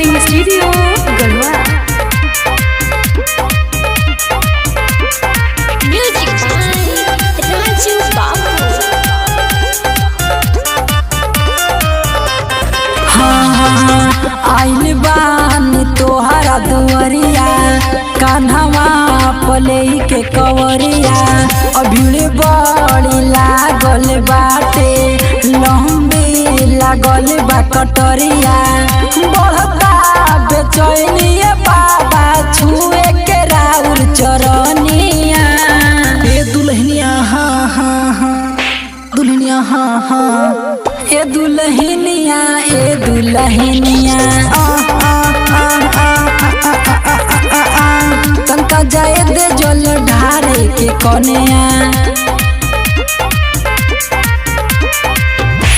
Recording studio Garhwa. Music by Raju Babu. आइल बान तोहरा दुआरिया कान्हवा पले के कवरिया अभिड़े बड़ी लागल बाटे लंबी लागल बा कटरिया बढ़ता बेचैनिया बाबा छुए के राउर चरनिया ए दुल्हनिया हाँ हाँ हाँ दुल्हनिया हाँ हाँ ए दुल्हनिया ए दुल्हनिया तनका जाए दे जल ढारे के कन्या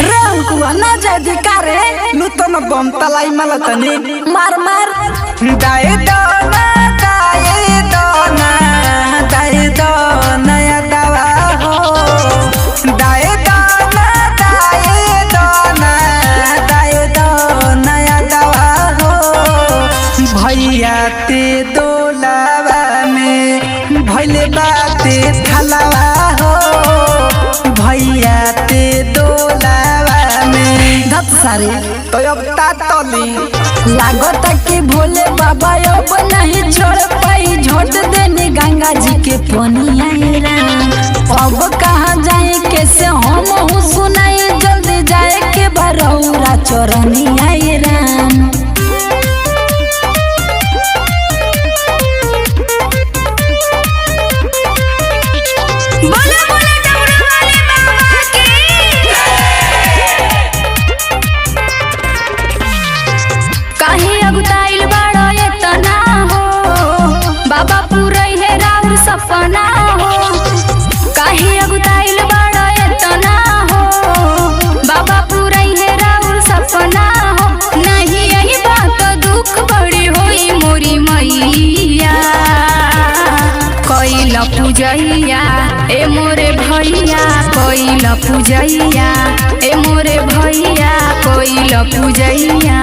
रंकुआ ना जाए दिकारे नूतन बम तलाई मलतनी मार मार दाए दाना दाए दाना दाए दाना या दवा हो दाए दाना दाए दाना दाए दाना या दवा हो भैया ते दोलावा में भैले बाते थलावा हो भैया ते दोलावा में धत सारे तो अब तातली लागत कि भोले बाबा अब नहीं छोड़ पाई झोट देने गंगा जी के पनिया अब कहाँ जाए कैसे हम सुनाई जल्दी जाए के बरौरा चरनिया राम बोला बोला डमरू वाले बाबा की। काहे अगुताइल बाड़ो एतना हो बाबा पूरई है राउर सपना हो। काहे अगुताइल बाड़ो एतना हो बाबा पूरई है राउर सपना हो। नहीं यही बात दुख बड़ी होई मोरी मैया कोइला पूजैया ए मोरे भैया कोइला पूजैया ए मोरे भैया कोइला पूजैया।